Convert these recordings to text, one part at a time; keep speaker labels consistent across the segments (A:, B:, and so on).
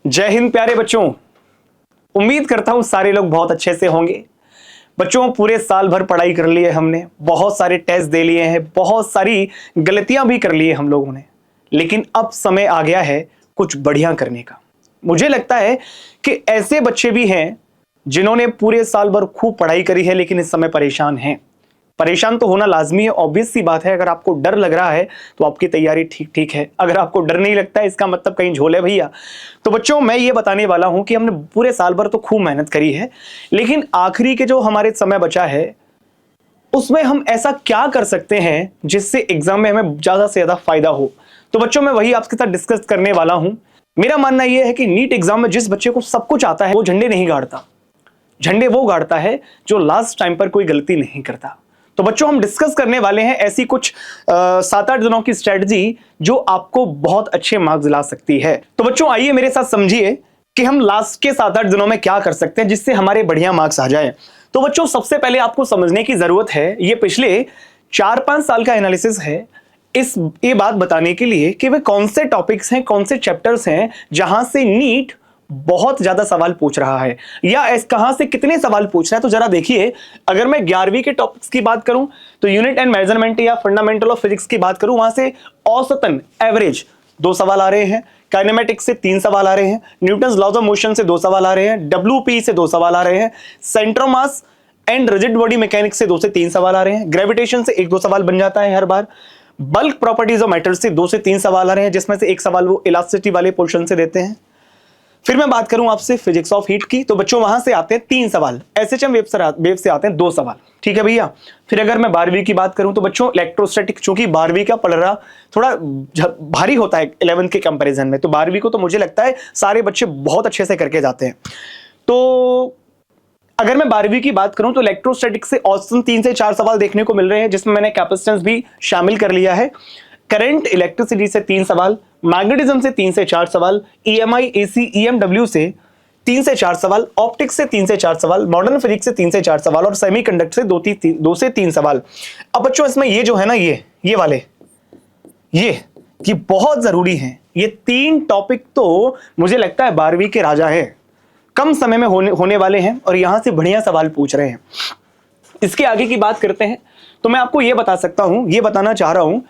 A: जय हिंद प्यारे बच्चों। उम्मीद करता हूं सारे लोग बहुत अच्छे से होंगे। बच्चों, पूरे साल भर पढ़ाई कर ली है हमने, बहुत सारे टेस्ट दे लिए हैं, बहुत सारी गलतियां भी कर ली है हम लोगों ने, लेकिन अब समय आ गया है कुछ बढ़िया करने का। मुझे लगता है कि ऐसे बच्चे भी हैं जिन्होंने पूरे साल भर खूब पढ़ाई करी है लेकिन इस समय परेशान हैं। परेशान तो होना लाजमी है, ऑब्वियस सी बात है। अगर आपको डर लग रहा है तो आपकी तैयारी ठीक ठीक है, अगर आपको डर नहीं लगता है इसका मतलब कहीं झोल है भैया। तो बच्चों, मैं ये बताने वाला हूं कि हमने पूरे साल भर तो खूब मेहनत करी है, लेकिन आखिरी के जो हमारे समय बचा है उसमें हम ऐसा क्या कर सकते हैं जिससे एग्जाम में हमें ज्यादा से ज्यादा फायदा हो। तो बच्चों, मैं वही आपके साथ डिस्कस करने वाला हूं। मेरा मानना यह है कि नीट एग्जाम में जिस बच्चे को सब कुछ आता है वो झंडे नहीं गाड़ता। झंडे वो गाड़ता है जो लास्ट टाइम पर कोई गलती नहीं करता। तो बच्चों, हम डिस्कस करने वाले हैं ऐसी कुछ 7-8 दिनों की स्ट्रेटजी जो आपको बहुत अच्छे मार्क्स ला सकती है। तो बच्चों, आइए मेरे साथ समझिए कि हम लास्ट के 7-8 दिनों में क्या कर सकते हैं जिससे हमारे बढ़िया मार्क्स आ जाए। तो बच्चों, सबसे पहले आपको समझने की जरूरत है, ये पिछले 4-5 साल का एनालिसिस है ये बात बताने के लिए कि वे कौन से टॉपिक्स हैं, कौन से चैप्टर्स हैं जहां से नीट बहुत ज्यादा सवाल पूछ रहा है, या कहां से कितने सवाल पूछ रहा है। तो जरा देखिए, अगर मैं 11वीं के टॉपिक्स की बात करूं तो यूनिट एंड मेजरमेंट या फंडामेंटल ऑफ फिजिक्स की बात करूं, वहां से औसतन एवरेज 2 सवाल आ रहे हैं, काइनेमेटिक्स से 3 सवाल आ रहे हैं, न्यूटन्स लॉज ऑफ मोशन से 2 सवाल आ रहे हैं, डब्ल्यूपी से 2 सवाल आ रहे हैं, centre of mass and rigid body mechanics से 2 से 3 सवाल आ रहे हैं, ग्रेविटेशन से 1-2 सवाल बन जाता है हर बार, बल्क प्रॉपर्टीज ऑफ मैटर से 2 से 3 सवाल आ रहे हैं, जिसमें से 1 सवाल वो इलास्टिसिटी वाले पोर्शन से देते हैं। फिर मैं बात करूं आपसे फिजिक्स ऑफ हीट की, तो बच्चों वहां से आते हैं 3 सवाल, एसएचएम वेव से आते हैं 2 सवाल, ठीक है भैया। फिर अगर मैं 12वीं की बात करूं तो बच्चों इलेक्ट्रोस्टैटिक, चूंकि 12वीं का पलड़ा थोड़ा भारी होता है 11th के कंपैरिजन में, तो 12वीं को तो मुझे लगता है सारे बच्चे बहुत अच्छे से करके जाते हैं। तो अगर मैं 12वीं की बात करूं तो इलेक्ट्रोस्टैटिक से औसतन 3 से 4 सवाल देखने को मिल रहे हैं, जिसमें मैंने कैपेसिटेंस भी शामिल कर लिया है। करंट इलेक्ट्रिसिटी से 3 सवाल, मैग्नेटिज्म से 3 से 4 सवाल, ईएमआई एसी ईएमडब्ल्यू से 3 से 4 सवाल, ऑप्टिक्स से 3 से 4 सवाल, मॉडर्न फिजिक्स से 3 से 4 सवाल और सेमीकंडक्टर से 2 से 3 सवाल। अब बच्चों, इसमें ये जो है ना, ये वाले ये बहुत जरूरी है। ये 3 टॉपिक तो मुझे लगता है 12वीं के राजा है, कम समय में होने वाले हैं और यहां से बढ़िया सवाल पूछ रहे हैं। इसके आगे की बात करते हैं तो मैं आपको ये बताना चाह रहा हूं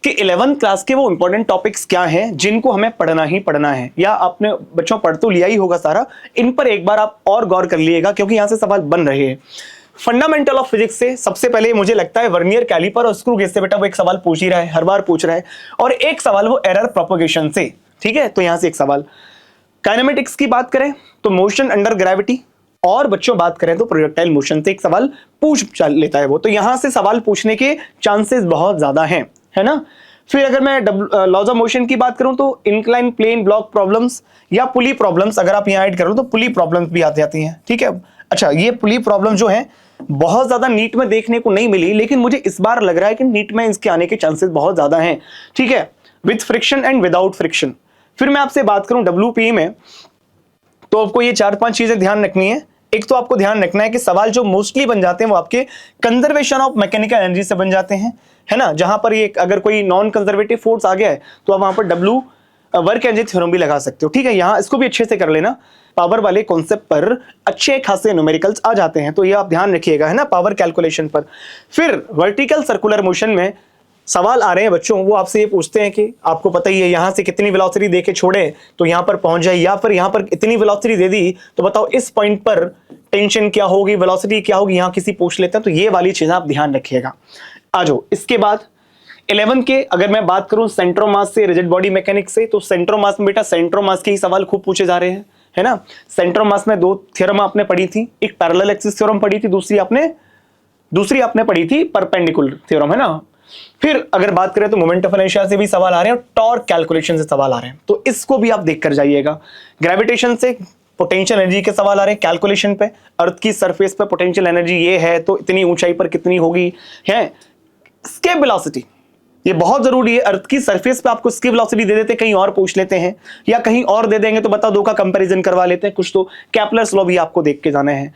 A: कि 11th क्लास के वो इंपॉर्टेंट टॉपिक्स क्या हैं जिनको हमें पढ़ना ही पढ़ना है, या आपने बच्चों पढ़ तो लिया ही होगा सारा, इन पर एक बार आप और गौर कर लिएगा क्योंकि यहां से सवाल बन रहे हैं। फंडामेंटल ऑफ फिजिक्स से सबसे पहले मुझे लगता है वर्नियर कैलिपर और स्क्रू गेज से बेटा वो एक सवाल पूछ ही रहा है, हर बार पूछ रहा है, और एक सवाल वो एरर प्रोपगेशन से, ठीक है। तो यहां से एक सवाल। काइनेमेटिक्स की बात करें तो मोशन अंडर ग्रेविटी, और बच्चों बात करें तो प्रोजेक्टाइल मोशन से एक सवाल पूछ लेता है वो, तो यहां से सवाल पूछने के चांसेस बहुत ज्यादा हैं, है ना। फिर अगर मैं लॉज ऑफ मोशन की बात करूं तो इंक्लाइन प्लेन ब्लॉक प्रॉब्लम्स या पुली प्रॉब्लम्स, अगर आप यहां ऐड करो तो पुली प्रॉब्लम्स भी आती जाती हैं, ठीक है। अच्छा, ये पुली प्रॉब्लम जो है बहुत ज्यादा नीट में देखने को नहीं मिली, लेकिन मुझे इस बार लग रहा है कि नीट में इसके आने के चांसेस बहुत ज्यादा हैं, ठीक है, with friction and without friction. फिर मैं आपसे बात करूं डब्ल्यूपी में, तो आपको ये 4-5 चीजें ध्यान रखनी है। एक तो आपको ध्यान रखना है कि सवाल जो मोस्टली बन जाते हैं वो आपके कंजर्वेशन ऑफ मैकेनिकल एनर्जी से बन जाते हैं, है ना, जहां पर ये अगर कोई नॉन कंजर्वेटिव फोर्स आ गया है तो आप वहां पर डब्ल्यू वर्क एनर्जी थ्योरम भी लगा सकते हो, ठीक है। यहां इसको भी अच्छे से कर लेना, पावर वाले कॉन्सेप्ट पर अच्छे खासे न्यूमेरिकल्स आ जाते हैं, तो ये आप ध्यान रखिएगा, है ना, पावर कैलकुलेशन पर। फिर वर्टिकल सर्कुलर मोशन में सवाल आ रहे हैं बच्चों, वो आपसे ये पूछते हैं कि आपको पता ही है यहां से कितनी वेलोसिटी देके छोड़े तो यहां पर पहुंच जाए, या फिर यहां पर इतनी वेलोसिटी दे दी तो बताओ इस पॉइंट पर टेंशन क्या होगी, वेलोसिटी क्या होगी, यहां किसी पूछ लेते हैं, तो ये वाली चीज आप ध्यान रखिएगा। आ जाओ इसके बाद 11 के, अगर मैं बात करूं सेंटर ऑफ मास से, रिजिड बॉडी मैकेनिक्स से, तो सेंटर ऑफ मास में बेटा सेंटर ऑफ मास के ही सवाल खूब पूछे जा रहे हैं, है ना। सेंटर ऑफ मास में 2 थ्योरम आपने पढ़ी थी, एक पैरेलल एक्सिस थ्योरम पढ़ी थी, दूसरी आपने पढ़ी थी परपेंडिकुलर थ्योरम, है ना। फिर अगर बात करें तो मोमेंट ऑफ इनर्शिया से भी सवाल आ रहे हैं और टॉर्क कैलकुलेशन से सवाल आ रहे हैं, तो इसको भी आप देख कर जाइएगा। ग्रेविटेशन से पोटेंशियल एनर्जी के सवाल आ रहे हैं कैलकुलेशन पे, अर्थ की सरफेस पे पोटेंशियल एनर्जी ये है तो इतनी ऊंचाई पर कितनी होगी, है। एस्केप वेलोसिटी, ये बहुत जरूरी है, अर्थ की सरफेस पे आपको एस्केप वेलोसिटी दे देते, कहीं और पूछ लेते हैं, या कहीं और दे देंगे तो बताओ 2 का कंपैरिजन करवा लेते हैं कुछ, तो केपलर्स लॉ भी आपको देख के जाना है।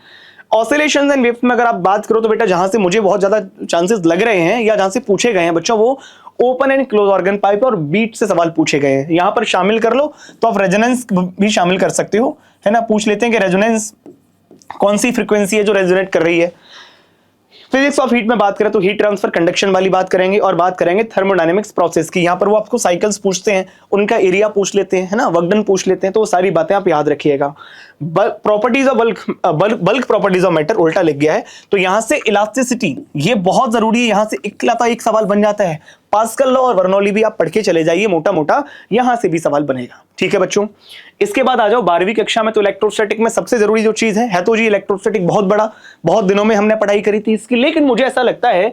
A: ऑसिलेशंस एंड वेव्स में अगर आप बात करो तो बेटा जहां से मुझे बहुत ज्यादा चांसेस लग रहे हैं या जहां से पूछे गए हैं बच्चों, वो open and close organ pipe और बीट से सवाल पूछे गए हैं। यहां पर शामिल कर लो तो आप रेजोनेंस भी शामिल कर सकते हो, है ना। पूछ लेते हैं कि रेजोनेंस कौन सी फ्रीक्वेंसी है जो रेजोनेट कर रही है। फिजिक्स ऑफ हीट में बात करें तो हीट ट्रांसफर कंडक्शन वाली बात करेंगे और बात करेंगे थर्मोडायनेमिक्स प्रोसेस की। यहां पर वो आपको साइकिल्स पूछते हैं, उनका एरिया पूछ लेते हैं, है ना, वर्क डन पूछ लेते हैं, तो वो सारी बातें आप याद रखिएगा। Properties of bulk properties of matter उल्टा लिख गया है, तो यहां से इलास्टिसिटी ये बहुत जरूरी है। यहां से इकलौता एक सवाल बन जाता है, पास्कल लॉ और बर्नौली भी आप पढ़ के चले जाइए, मोटा मोटा यहां से भी सवाल बनेगा। ठीक है बच्चों, इसके बाद आ जाओ 12वीं कक्षा में। तो इलेक्ट्रोस्टैटिक में सबसे जरूरी जो चीज है तो जी इलेक्ट्रोस्टैटिक बहुत बड़ा, बहुत दिनों में हमने पढ़ाई करी थी इसकी, लेकिन मुझे ऐसा लगता है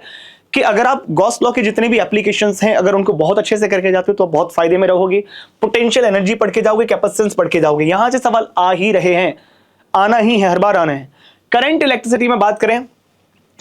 A: कि अगर आप गॉस लॉ के जितने भी एप्लीकेशंस हैं अगर उनको बहुत अच्छे से करके जाते हो तो बहुत फायदे में रहोगे। पोटेंशियल एनर्जी पढ़ के जाओगे, कैपेसिटेंस पढ़ के जाओगे, यहां से सवाल आ ही रहे हैं, आना ही है, हर बार आना है। करंट इलेक्ट्रिसिटी में बात करें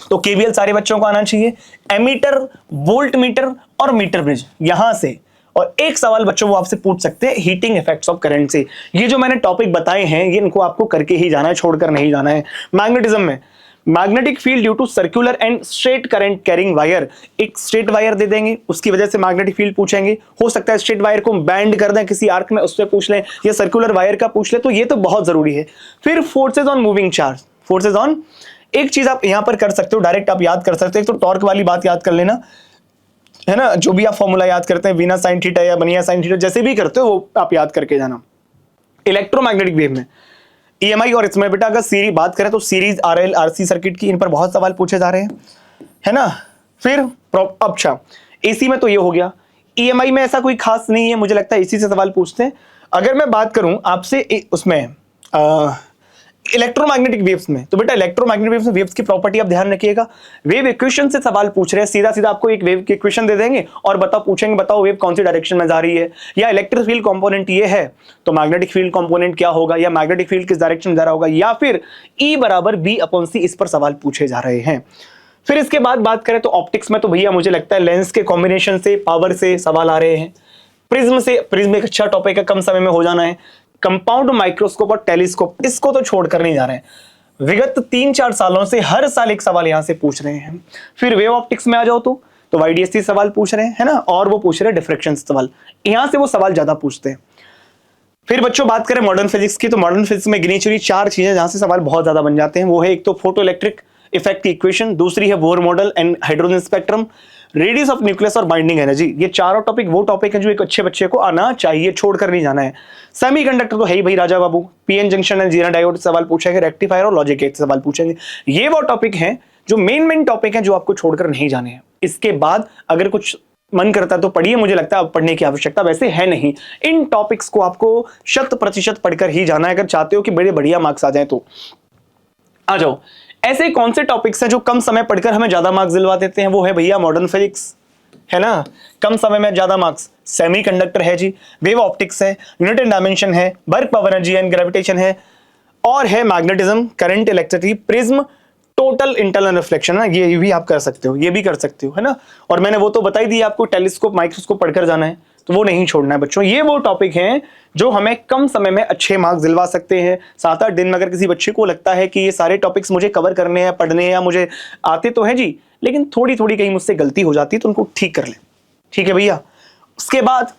A: तो केवीएल सारे बच्चों को आना चाहिए, एमीटर, वोल्ट मीटर और मीटर ब्रिज यहां से। और एक सवाल बच्चों वो आपसे पूछ सकते हैं हीटिंग इफेक्ट्स ऑफ करंट से। ये जो मैंने टॉपिक बताए हैं ये इनको आपको करके ही जाना है, छोड़कर नहीं जाना है। मैग्नेटिज्म में magnetic field due to circular and straight current carrying wire, एक स्ट्रेट वायर दे देंगे उसकी वजह से मैग्नेटिक फील्ड पूछेंगे। हो सकता है स्ट्रेट वायर को बैंड कर दें किसी आर्क में, उससे पूछ लें, या सर्कुलर वायर का पूछ ले, तो ये तो बहुत जरूरी है। फिर forces on moving charge, forces on, एक चीज आप यहां पर कर सकते हो, डायरेक्ट आप याद कर सकते हो, तो टॉर्क वाली बात याद कर लेना, है ना। जो भी आप फॉर्मूला याद करते हैं वीना साइन थीटा या बनिया साइन थीटा जैसे भी करते हो वो आप याद करके जाना। इलेक्ट्रोमैग्नेटिक वेव में ईएमआई और इसमें बेटा अगर सीरीज बात करें तो सीरीज आरएल आरसी सर्किट की, इन पर बहुत सवाल पूछे जा रहे हैं, है ना। फिर अच्छा एसी में तो ये हो गया, ईएमआई में ऐसा कोई खास नहीं है, मुझे लगता है एसी से सवाल पूछते हैं। अगर मैं बात करूं आपसे उसमें इलेक्ट्रोमैग्नेटिक वेव्स में, तो बेटा इलेक्ट्रोमैग्नेटिक वेव्स में वेव्स की प्रॉपर्टी आप ध्यान रखिएगा। वेव इक्वेशन से सवाल पूछ रहे हैं, सीधा सीधा आपको एक वेव की इक्वेशन दे देंगे और पूछेंगे बताओ वेव कौन सी डायरेक्शन में जा रही है, या इलेक्ट्रिक फील्ड कंपोनेंट ये है तो मैग्नेटिक फील्ड कंपोनेंट क्या होगा, या मैग्नेटिक फील्ड किस डायरेक्शन में जा रहा होगा, या फिर E बराबर B/C, इस पर सवाल पूछे जा रहे हैं। फिर इसके बाद बात करें तो ऑप्टिक्स में तो भैया मुझे लगता है लेंस के कॉम्बिनेशन से, पावर से सवाल आ रहे हैं। प्रिज्म से, प्रिज्म एक अच्छा टॉपिक है, कम समय में हो जाना है। कंपाउंड माइक्रोस्कोप और टेलीस्कोप, इसको तो छोड़कर नहीं जा रहे हैं। विगत 3-4 सालों से हर साल एक सवाल यहां से पूछ रहे हैं। फिर वेव ऑप्टिक्स में आ जाओ तो YDST सवाल पूछ रहे हैं, है ना, और वो पूछ रहे हैं डिफ्रैक्शन सवाल, यहां से वो सवाल ज्यादा पूछते हैं। फिर बच्चों बात करें मॉडर्न फिजिक्स की, तो मॉडर्न फिजिक्स में गिनी चुनी 4 चीजें जहां से सवाल बहुत ज्यादा बन जाते हैं। वो है एक तो फोटो इलेक्ट्रिक इफेक्ट की इक्वेशन, दूसरी है Bohr model and hydrogen spectrum, radius of nucleus और बाइंडिंग एनर्जी। ये चारों टॉपिक वो टॉपिक है जो एक अच्छे बच्चे को आना चाहिए, छोड़कर नहीं जाना है। सेमीकंडक्टर तो है ही भाई राजा बाबू, PN junction and zero diode सवाल पूछेंगे, रेक्टिफायर और लॉजिक गेट सवाल पूछेंगे। ये वो टॉपिक हैं जो मेन टॉपिक हैं जो आपको छोड़कर नहीं जाने हैं। इसके बाद अगर कुछ मन करता है तो पढ़िए, मुझे लगता है अब पढ़ने की आवश्यकता वैसे है नहीं। इन टॉपिक्स को आपको 100% पढ़कर ही जाना है अगर चाहते हो कि बड़े बढ़िया मार्क्स आ जाए। तो आ जाओ, ऐसे कौन से टॉपिक्स हैं जो कम समय पढ़कर हमें ज्यादा मार्क्स दिलवा देते हैं। वो है भैया मॉडर्न फिजिक्स, है ना, कम समय में ज्यादा मार्क्स। सेमीकंडक्टर है जी, वेव ऑप्टिक्स है, यूनिट एंड डायमेंशन है, work power energy and gravitation है, और है magnetism, current electricity, prism, total internal reflection है। ये भी आप कर सकते हो, ये भी कर सकते हो, है ना। और मैंने वो तो बता ही दिया आपको, टेलीस्कोप माइक्रोस्कोप पढ़कर जाना है, तो वो नहीं छोड़ना है बच्चों। ये वो टॉपिक हैं जो हमें कम समय में अच्छे मार्क्स दिलवा सकते हैं। 7-8 दिन में अगर किसी बच्चे को लगता है कि ये सारे टॉपिक्स मुझे कवर करने हैं, पढ़ने हैं, या मुझे आते तो हैं जी, लेकिन थोड़ी थोड़ी कहीं मुझसे गलती हो जाती है तो उनको ठीक कर ले। ठीक है भैया। उसके बाद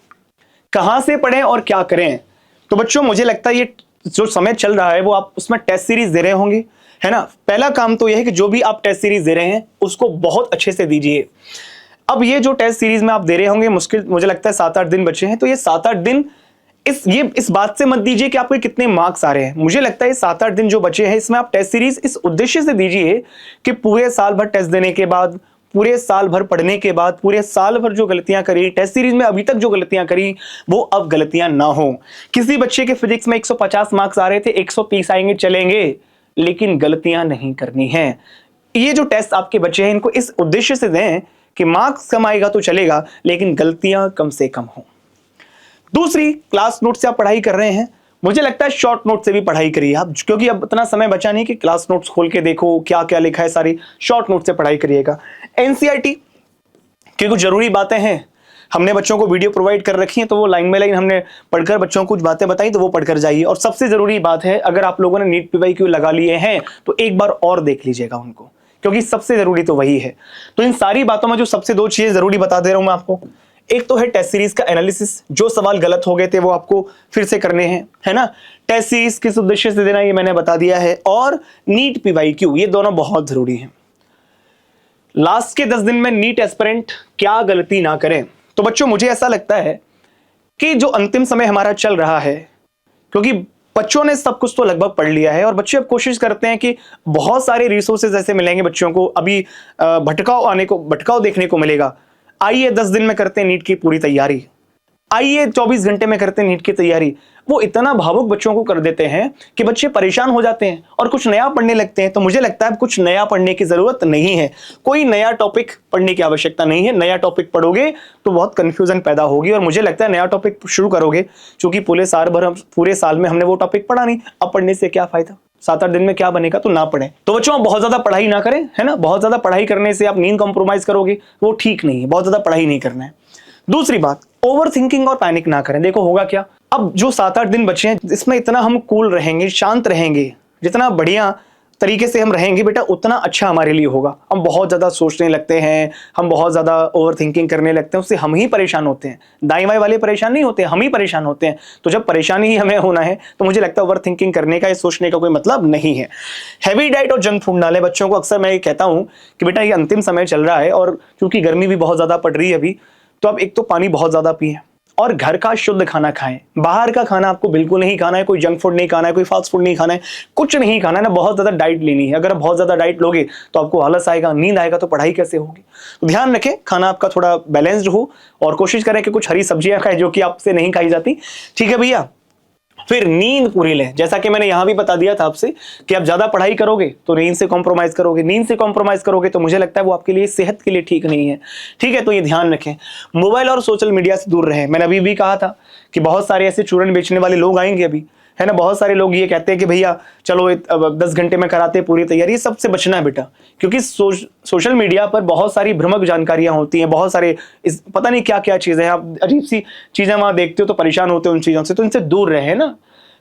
A: कहां से पढ़ें और क्या करें, तो बच्चों मुझे लगता है ये जो समय चल रहा है वो आप उसमें टेस्ट सीरीज दे रहे होंगे, है ना। पहला काम तो यह है कि जो भी आप टेस्ट सीरीज दे रहे हैं उसको बहुत अच्छे से दीजिए। अब ये जो टेस्ट सीरीज में आप दे रहे होंगे, मुश्किल मुझे लगता है 7-8 दिन बचे हैं, तो ये 7-8 दिन इस बात से मत दीजिए कि आपको कितने मार्क्स आ रहे हैं। मुझे लगता है 7-8 दिन जो बचे हैं इसमें आप टेस्ट सीरीज इस उद्देश्य से दीजिए कि पूरे साल भर टेस्ट देने के बाद, पूरे साल भर पढ़ने के बाद, पूरे साल भर जो गलतियां करी टेस्ट सीरीज में अभी तक जो गलतियां करी वो अब गलतियां ना हो। किसी बच्चे के फिजिक्स में 150 मार्क्स आ रहे थे, 130 आएंगे चलेंगे, लेकिन गलतियां नहीं करनी है। ये जो टेस्ट आपके बच्चे हैं इनको इस उद्देश्य से दें कि मार्क्स कम आएगा तो चलेगा, लेकिन गलतियां कम से कम हो। दूसरी, क्लास नोट से आप पढ़ाई कर रहे हैं, मुझे लगता है शॉर्ट नोट से भी पढ़ाई करिए आप, क्योंकि अब इतना समय बचा नहीं कि क्लास नोट्स खोल के देखो क्या क्या लिखा है, सारी शॉर्ट नोट से पढ़ाई करिएगा। एनसीईआरटी की कुछ जरूरी बातें हैं, हमने बच्चों को वीडियो प्रोवाइड कर रखी है, तो वो लाइन बाय लाइन हमने पढ़कर बच्चों को कुछ बातें बताई, तो वो पढ़कर जाइए। और सबसे जरूरी बात है, अगर आप लोगों ने नीट PYQ लगा लिए हैं तो एक बार और देख लीजिएगा उनको, क्योंकि सबसे जरूरी तो वही है। तो इन सारी बातों में जो सबसे दो चीजें जरूरी बता दे रहा हूं मैं आपको। एक तो है टेस्ट सीरीज का एनालिसिस, जो सवाल गलत हो गए थे वो आपको फिर से करने हैं, है ना। टेस्ट सीरीज किस उद्देश्य से देना ये मैंने बता दिया है। और नीट पीवाईक्यू, ये दोनों बहुत जरूरी हैं। लास्ट के 10 दिन में नीट एस्पिरेंट क्या गलती ना करें। तो बच्चों मुझे ऐसा लगता है कि जो अंतिम समय हमारा चल रहा है, क्योंकि बच्चों ने सब कुछ तो लगभग पढ़ लिया है और बच्चे अब कोशिश करते हैं कि बहुत सारे रिसोर्सेज ऐसे मिलेंगे बच्चों को, अभी भटकाव देखने को मिलेगा। आइए 10 दिन में करते हैं नीट की पूरी तैयारी, आइए 24 घंटे में करते हैं नीट की तैयारी। वो इतना भावुक बच्चों को कर देते हैं कि बच्चे परेशान हो जाते हैं और कुछ नया पढ़ने लगते हैं। तो मुझे लगता है कुछ नया पढ़ने की जरूरत नहीं है, कोई नया टॉपिक पढ़ने की आवश्यकता नहीं है। नया टॉपिक पढ़ोगे तो बहुत कंफ्यूजन पैदा होगी और मुझे लगता है नया टॉपिक शुरू करोगे, क्योंकि पूरे साल में हमने वो टॉपिक पढ़ा नहीं, अब पढ़ने से क्या फायदा, 7-8 दिन में क्या बनेगा, तो ना पढ़ें। तो बच्चों बहुत ज्यादा पढ़ाई ना करें, है ना। बहुत ज्यादा पढ़ाई करने से आप नींद कॉम्प्रोमाइज करोगे, वो ठीक नहीं है। बहुत ज्यादा पढ़ाई नहीं करना है। दूसरी बात, ओवर थिंकिंग और पैनिक ना करें। देखो होगा क्या, अब जो 7-8 दिन बचे हैं इसमें इतना हम कूल रहेंगे, शांत रहेंगे, जितना बढ़िया तरीके से हम रहेंगे बेटा उतना अच्छा हमारे लिए होगा। हम बहुत ज्यादा सोचने लगते हैं, हम बहुत ज्यादा ओवर थिंकिंग करने लगते हैं, उससे हम ही परेशान होते हैं। दाई बाई वाले परेशान नहीं होते, हम ही परेशान होते हैं। तो जब परेशानी ही हमें होना है तो मुझे लगता है ओवर थिंकिंग करने का, ये सोचने का कोई मतलब नहीं है। हैवी डाइट और जंक फूड डालें बच्चों को। अक्सर मैं ये कहता हूं कि बेटा ये अंतिम समय चल रहा है और क्योंकि गर्मी भी बहुत ज्यादा पड़ रही है अभी, तो आप एक तो पानी बहुत ज्यादा पिए और घर का शुद्ध खाना खाएं। बाहर का खाना आपको बिल्कुल नहीं खाना है, कोई जंक फूड नहीं खाना है, कोई फास्ट फूड नहीं खाना है, कुछ नहीं खाना है ना। बहुत ज्यादा डाइट लेनी है। अगर आप बहुत ज्यादा डाइट लोगे तो आपको आलस आएगा, नींद आएगा, तो पढ़ाई कैसे होगी। तो ध्यान रखें खाना आपका थोड़ा बैलेंस्ड हो और कोशिश करें कि कुछ हरी सब्जियां खाएं जो कि आपसे नहीं खाई जाती, ठीक है भैया। फिर नींद पूरी लें, जैसा कि मैंने यहां भी बता दिया था आपसे कि आप ज्यादा पढ़ाई करोगे तो नींद से कॉम्प्रोमाइज करोगे, नींद से कॉम्प्रोमाइज करोगे तो मुझे लगता है वो आपके लिए सेहत के लिए ठीक नहीं है, ठीक है। तो ये ध्यान रखें। मोबाइल और सोशल मीडिया से दूर रहें। मैंने अभी भी कहा था कि बहुत सारे ऐसे चूरन बेचने वाले लोग आएंगे अभी, है ना। बहुत सारे लोग ये कहते हैं कि भैया चलो 10 घंटे में कराते हैं पूरी तैयारी। ये सबसे बचना है बेटा, क्योंकि सोशल मीडिया पर बहुत सारी भ्रामक जानकारियां होती हैं, बहुत सारे पता नहीं क्या क्या चीजें हैं, आप अजीब सी चीजें वहां देखते हो तो परेशान होते हो उन चीजों से, तो इनसे दूर रहे ना।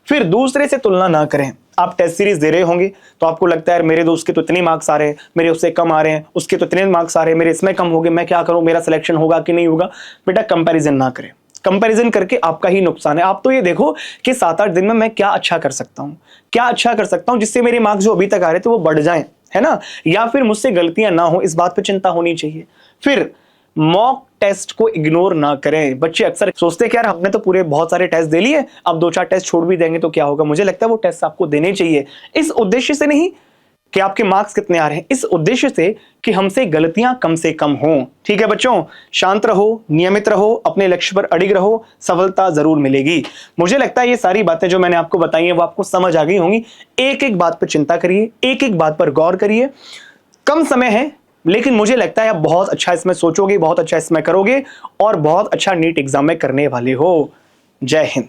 A: फिर दूसरे से तुलना ना करें। आप टेस्ट सीरीज दे रहे होंगे तो आपको लगता है मेरे दोस्त के तो इतने मार्क्स आ रहे हैं, मेरे उससे कम आ रहे हैं, उसके तो इतने मार्क्स आ रहे हैं, मेरे इसमें कम हो गए, मैं क्या करूं, मेरा सिलेक्शन होगा कि नहीं होगा। बेटा कंपैरिजन ना करें। कंपैरिजन करके आपका ही नुकसान है। आप तो ये देखो कि 7-8 दिन में मैं क्या अच्छा कर सकता हूं, क्या अच्छा कर सकता हूं जिससे मेरे मार्क्स जो अभी तक आ रहे थे वो बढ़ जाएं, है ना। या फिर मुझसे गलतियां ना हो, इस बात पर चिंता होनी चाहिए। फिर मॉक टेस्ट को इग्नोर ना करें। बच्चे अक्सर सोचते क्या हमने तो पूरे बहुत सारे टेस्ट दे लिए, अब 2-4 टेस्ट छोड़ भी देंगे तो क्या होगा। मुझे लगता है वो टेस्ट आपको देने चाहिए, इस उद्देश्य से नहीं कि आपके मार्क्स कितने आ रहे हैं, इस उद्देश्य से कि हमसे गलतियां कम से कम हों, ठीक है बच्चों। शांत रहो, नियमित रहो, अपने लक्ष्य पर अडिग रहो, सफलता जरूर मिलेगी। मुझे लगता है ये सारी बातें जो मैंने आपको बताई हैं वो आपको समझ आ गई होंगी। एक एक बात पर चिंता करिए, एक एक बात पर गौर करिए। कम समय है लेकिन मुझे लगता है आप बहुत अच्छा इसमें सोचोगे, बहुत अच्छा इसमें करोगे और बहुत अच्छा नीट एग्जाम में करने वाले हो। जय हिंद।